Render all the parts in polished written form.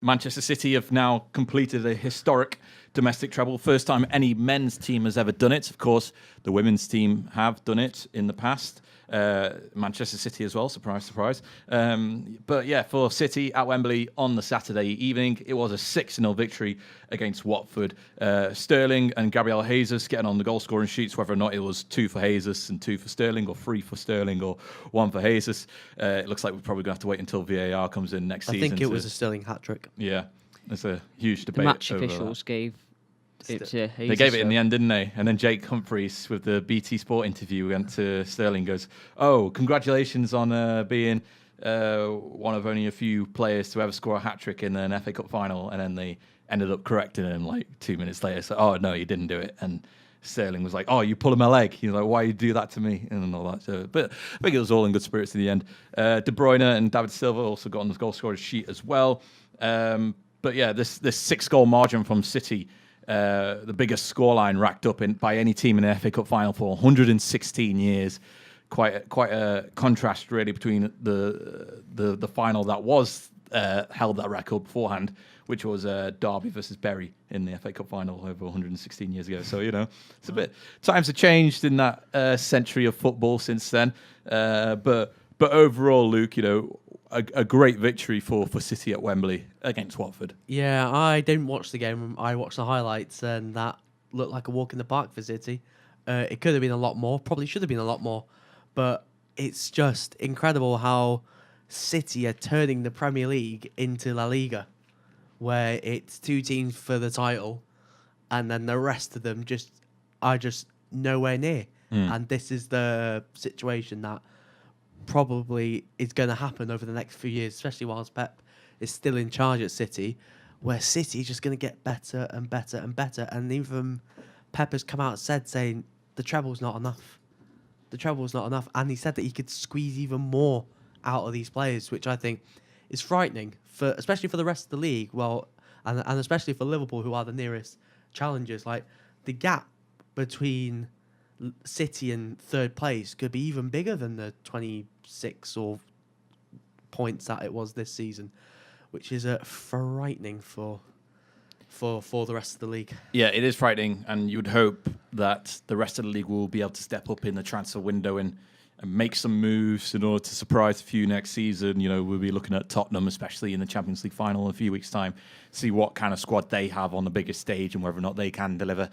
Manchester City have now completed a historic domestic treble. First time any men's team has ever done it. Of course, the women's team have done it in the past. Manchester City as well, surprise, surprise. But yeah, for City at Wembley on the Saturday evening, it was a 6-0 victory against Watford. Sterling and Gabriel Jesus getting on the goal scoring sheets, whether or not it was 2 for Jesus and 2 for Sterling, or 3 for Sterling or 1 for Jesus. It looks like we're probably going to have to wait until VAR comes in next season. I think it was a Sterling hat-trick. Yeah, there's a huge debate. The match over officials gave it to Jesus. They gave it in the end, didn't they? And then Jake Humphreys, with the BT Sport interview, went to Sterling, goes, "Oh, congratulations on being one of only a few players to ever score a hat-trick in an FA Cup final." And then they ended up correcting him like 2 minutes later. So, "Oh, no, you didn't do it." And Sterling was like, "Oh, you pulling my leg." He's like, "Why you do that to me?" And all that. So, but I think it was all in good spirits in the end. De Bruyne and David Silva also got on the goal scorer sheet as well. But yeah, this 6-goal margin from City, the biggest scoreline racked up by any team in the FA Cup final for 116 years. Quite a contrast really between the final that was held that record beforehand, which was Derby versus Bury in the FA Cup final over 116 years ago. So it's a bit, times have changed in that century of football since then. But overall, Luke, a great victory for City at Wembley against Watford. Yeah, I didn't watch the game. I watched the highlights, and that looked like a walk in the park for City. It could have been a lot more. Probably should have been a lot more. But it's just incredible how City are turning the Premier League into La Liga, where it's 2 teams for the title, and then the rest of them are just nowhere near. And this is the situation that probably is going to happen over the next few years, especially whilst Pep is still in charge at City, where City is just going to get better and better and better. And even Pep has come out and said, saying the treble's not enough. The treble's not enough. And he said that he could squeeze even more out of these players, which I think is frightening, especially for the rest of the league. Well, and especially for Liverpool, who are the nearest challengers. Like, the gap between City and third place could be even bigger than the 26 or points that it was this season, which is frightening for the rest of the league. Yeah, it is frightening, and you would hope that the rest of the league will be able to step up in the transfer window and make some moves in order to surprise a few next season. We'll be looking at Tottenham, especially in the Champions League final in a few weeks' time, see what kind of squad they have on the biggest stage and whether or not they can deliver.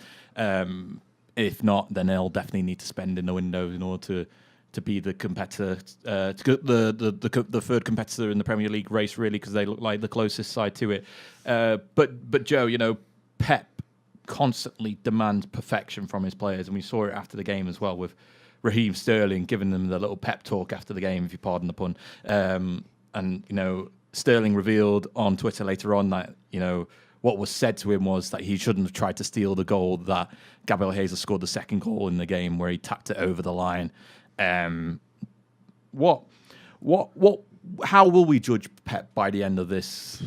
If not, then they'll definitely need to spend in the window in order to be the competitor, the third competitor in the Premier League race, really, because they look like the closest side to it. But Joe, Pep constantly demands perfection from his players, and we saw it after the game as well with Raheem Sterling giving them the little pep talk after the game, if you pardon the pun. And Sterling revealed on Twitter later on that what was said to him was that he shouldn't have tried to steal the goal that Gabriel Jesus scored, the second goal in the game where he tapped it over the line. How will we judge Pep by the end of this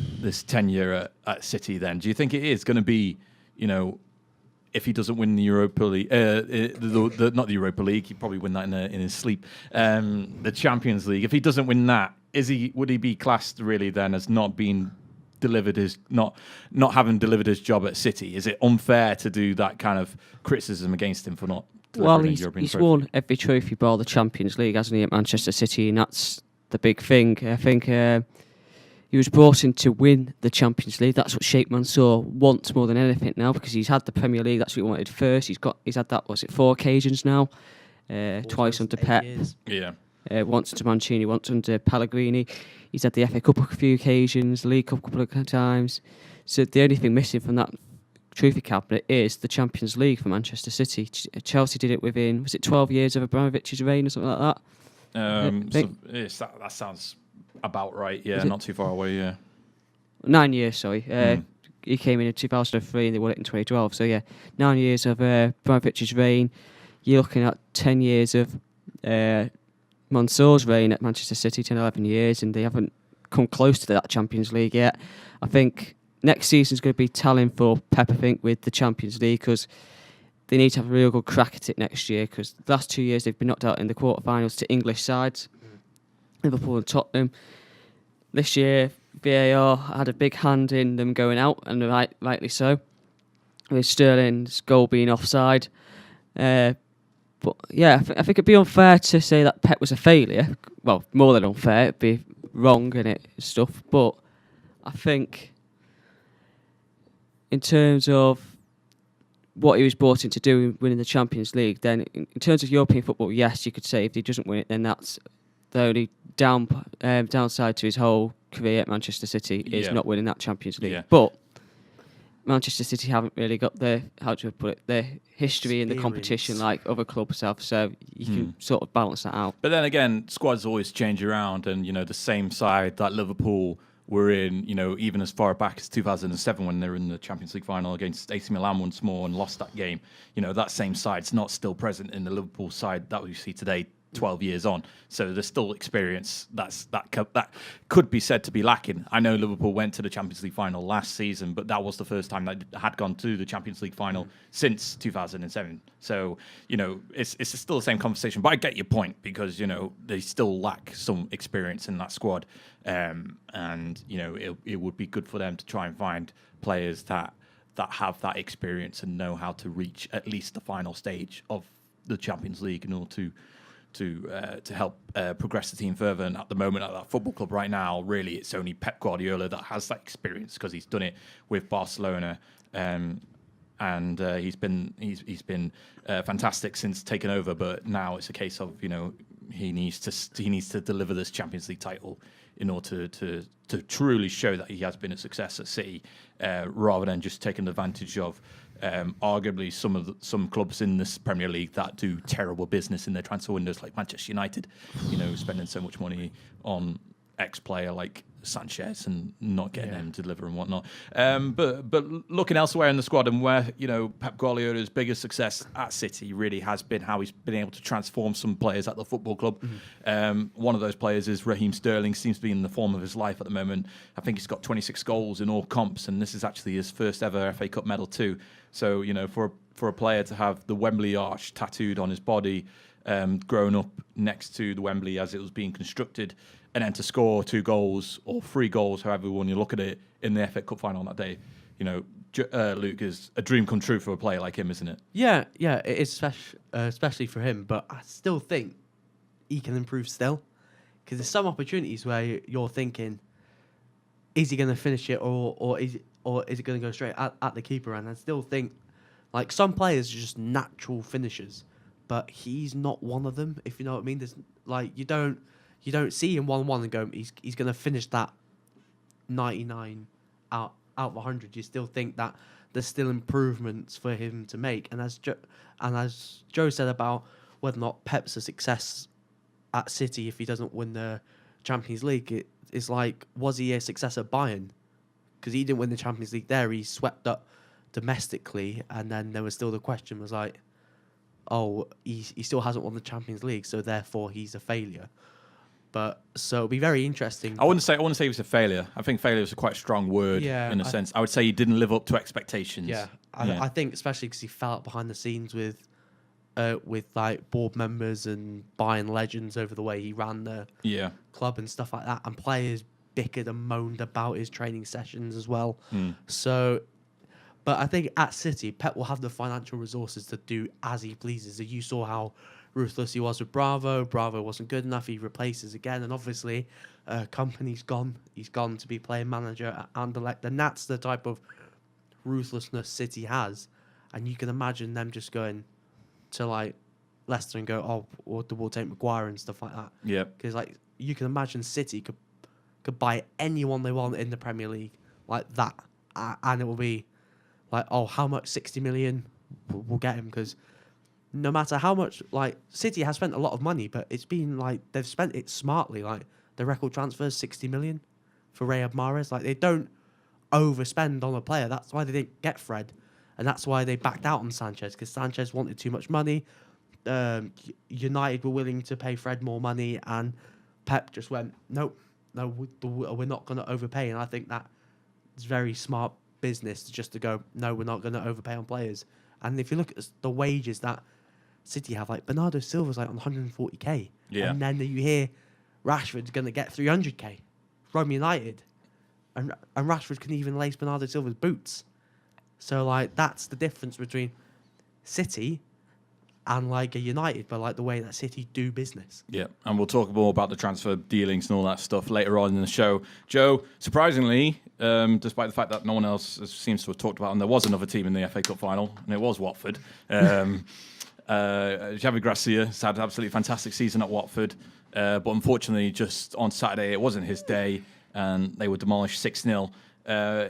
tenure at City then? Do you think it is going to be, if he doesn't win the Europa League, not the Europa League, he'd probably win that in his sleep, the Champions League. If he doesn't win that, would he be classed really then as not being delivered his not having delivered his job at City? Is it unfair to do that kind of criticism against him for not delivering a European he's trophy? won every trophy bar the Champions League, hasn't he, at Manchester City, and that's the big thing. I think he was brought in to win the Champions League. That's what Sheikh Mansour wants more than anything now, because he's had the Premier League. That's what he wanted first. He's had that. Was it 4 occasions now? Twice under Pep. Yeah. Once under Mancini, once under Pellegrini. He's had the FA Cup a few occasions, the League Cup a couple of times. So the only thing missing from that trophy cabinet is the Champions League for Manchester City. Chelsea did it within, was it 12 years of Abramovich's reign or something like that? That sounds about right. Yeah, not too far away. Yeah, 9 years. Sorry, he came in 2003 and they won it in 2012. So yeah, 9 years of Abramovich's reign. You're looking at 10 years of Mansour's reign at Manchester City, 10, 11 years, and they haven't come close to that Champions League yet. I think next season's going to be telling for Pep, I think, with the Champions League, because they need to have a real good crack at it next year, because the last 2 years they've been knocked out in the quarterfinals to English sides, Liverpool and Tottenham. This year, VAR had a big hand in them going out, and rightly so, with Sterling's goal being offside. But yeah, I think it'd be unfair to say that Pep was a failure. Well, more than unfair, it'd be wrong in it and stuff. But I think in terms of what he was brought in to do, winning the Champions League, then in terms of European football, yes, you could say if he doesn't win it, then that's the only downside to his whole career at Manchester City is not winning that Champions League. Yeah. But Manchester City haven't really got the, how do I put it, the history in the competition like other clubs have, so you can sort of balance that out. But then again, squads always change around, and the same side that Liverpool were in, even as far back as 2007 when they were in the Champions League final against AC Milan once more and lost that game. That same side's not still present in the Liverpool side that we see today, 12 years on. So there's still experience that could be said to be lacking. I know Liverpool went to the Champions League final last season, but that was the first time they had gone to the Champions League final since 2007. So, it's still the same conversation. But I get your point because, they still lack some experience in that squad. And, it would be good for them to try and find players that have that experience and know how to reach at least the final stage of the Champions League in order to help progress the team further. And at the moment, at that football club right now, really, it's only Pep Guardiola that has that experience because he's done it with Barcelona, and he's been fantastic since taking over. But now it's a case of he needs to deliver this Champions League title in order to truly show that he has been a success at City, rather than just taking advantage of arguably some clubs in this Premier League that do terrible business in their transfer windows, like Manchester United, spending so much money on ex-player like Sanchez and not getting them to deliver and whatnot. But looking elsewhere in the squad and where Pep Guardiola's biggest success at City really has been how he's been able to transform some players at the football club. One of those players is Raheem Sterling. Seems to be in the form of his life at the moment. I think he's got 26 goals in all comps, and this is actually his first ever FA Cup medal too. So for a player to have the Wembley arch tattooed on his body, grown up next to the Wembley as it was being constructed, and then to score 2 goals or 3 goals, however you look at it, in the FA Cup final on that day, Luke, is a dream come true for a player like him, isn't it? Yeah, it is, especially for him. But I still think he can improve still, because there's some opportunities where you're thinking, is he going to finish it or is it going to go straight at the keeper? And I still think, like, some players are just natural finishers, but he's not one of them. If you know what I mean, there's like you don't see him 1-1 and go, he's going to finish that 99 out of 100. You still think that there's still improvements for him to make. And as Joe said about whether or not Pep's a success at City if he doesn't win the Champions League, it's like, was he a success at Bayern? Because he didn't win the Champions League there. He swept up domestically, and then there was still the question was like, oh, he still hasn't won the Champions League, so therefore he's a failure. But so it'll be very interesting. I wouldn't say he was a failure. I think failure is a quite strong word in a sense. I would say he didn't live up to expectations. Yeah, I think especially because he fell out behind the scenes with like board members and Bayern legends over the way he ran the club and stuff like that, and players bickered and moaned about his training sessions as well. So, but I think at City, Pep will have the financial resources to do as he pleases. You saw how ruthless he was with Bravo. Bravo wasn't good enough. He replaces again, and obviously, Company's gone. He's gone to be playing manager at Anderlecht, and that's the type of ruthlessness City has. And you can imagine them just going to like Leicester and go, oh, we'll take Maguire and stuff like that. Yeah, because like you can imagine City could buy anyone they want in the Premier League like that, and it will be like, oh, how much? 60 million, we'll get him. Because no matter how much, like, City has spent a lot of money, but it's been like they've spent it smartly. Like the record transfers, 60 million for Riyad Mahrez. Like they don't overspend on a player. That's why they didn't get Fred, and that's why they backed out on Sanchez, because Sanchez wanted too much money. United were willing to pay Fred more money, and Pep just went, nope, no, we're not going to overpay. And I think that it's very smart business just to go, no, we're not going to overpay on players. And if you look at the wages that City have, like Bernardo Silva's like on 140k, and then you hear Rashford's going to get 300k from United. and Rashford can even lace Bernardo Silva's boots. So like that's the difference between City and like a United, but like the way that City do business. Yeah, and we'll talk more about the transfer dealings and all that stuff later on in the show. Joe, surprisingly, despite the fact that no one else seems to have talked about, and there was another team in the FA Cup final, and it was Watford. Xavi Gracia's had an absolutely fantastic season at Watford, but unfortunately, just on Saturday, it wasn't his day, and they were demolished 6-0.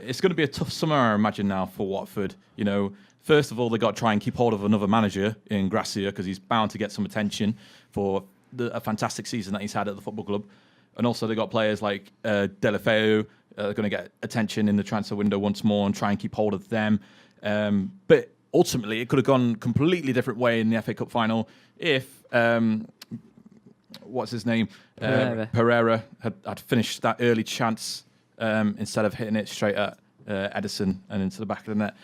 It's going to be a tough summer, I imagine, now for Watford. You know, first of all, they got to try and keep hold of another manager in Gracia because he's bound to get some attention for a fantastic season that he's had at the football club. And also, they got players like Deulofeu going to get attention in the transfer window once more and try and keep hold of them. But ultimately, it could have gone a completely different way in the FA Cup final if what's his name? Pereira had finished that early chance instead of hitting it straight at Edison and into the back of the net.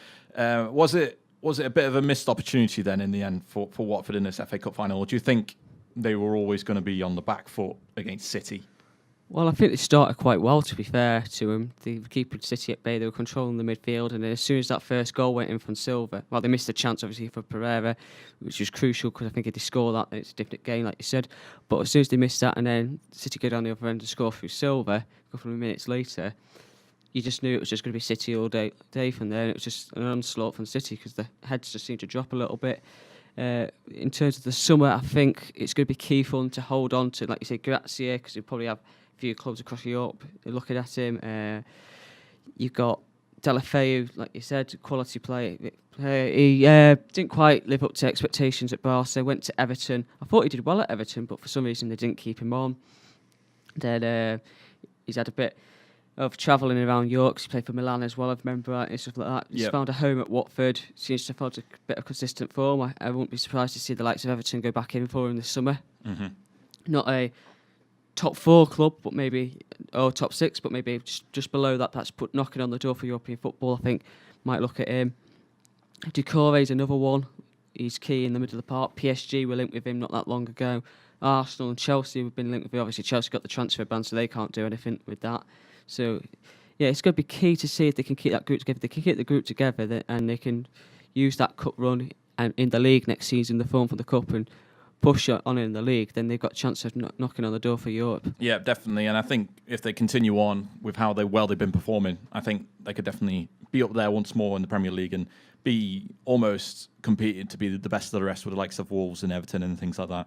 Was it a bit of a missed opportunity then in the end for Watford in this FA Cup final? Or do you think they were always going to be on the back foot against City? Well, I think they started quite well, to be fair to them. They were keeping City at bay, they were controlling the midfield, and as soon as that first goal went in from Silva, well, they missed a chance, obviously, for Pereira, which was crucial, because I think if they score that, then it's a different game, like you said. But as soon as they missed that, and then City go down the other end and score through Silva, a couple of minutes later, you just knew it was just going to be City all day from there, and it was just an onslaught from City, because the heads just seemed to drop a little bit. In terms of the summer, I think it's going to be key for them to hold on to, like you say, Gracia, because they probably have few clubs across Europe looking at him. You've got Deulofeu, like you said, quality player. He didn't quite live up to expectations at Barca. Went to Everton. I thought he did well at Everton, but for some reason they didn't keep him on. Then he's had a bit of travelling around Europe. He played for Milan as well, I remember that, and stuff like that. He's found a home at Watford. Seems to have found a bit of consistent form. I wouldn't be surprised to see the likes of Everton go back in for him this summer. Mm-hmm. Not a top 4 club, but maybe, or top 6, but maybe just below that. That's knocking on the door for European football. I think might look at him. Doucouré's another one. He's key in the middle of the park. PSG were linked with him not that long ago. Arsenal and Chelsea have been linked with him. Obviously, Chelsea got the transfer ban, so they can't do anything with that. So, yeah, it's going to be key to see if they can keep that group together. If they can keep the group together, and they can use that cup run and in the league next season, the form for the cup, and push on in the league, then they've got a chance of knocking on the door for Europe. Yeah, definitely. And I think if they continue on with how they've been performing, I think they could definitely be up there once more in the Premier League and be almost competing to be the best of the rest with the likes of Wolves and Everton and things like that.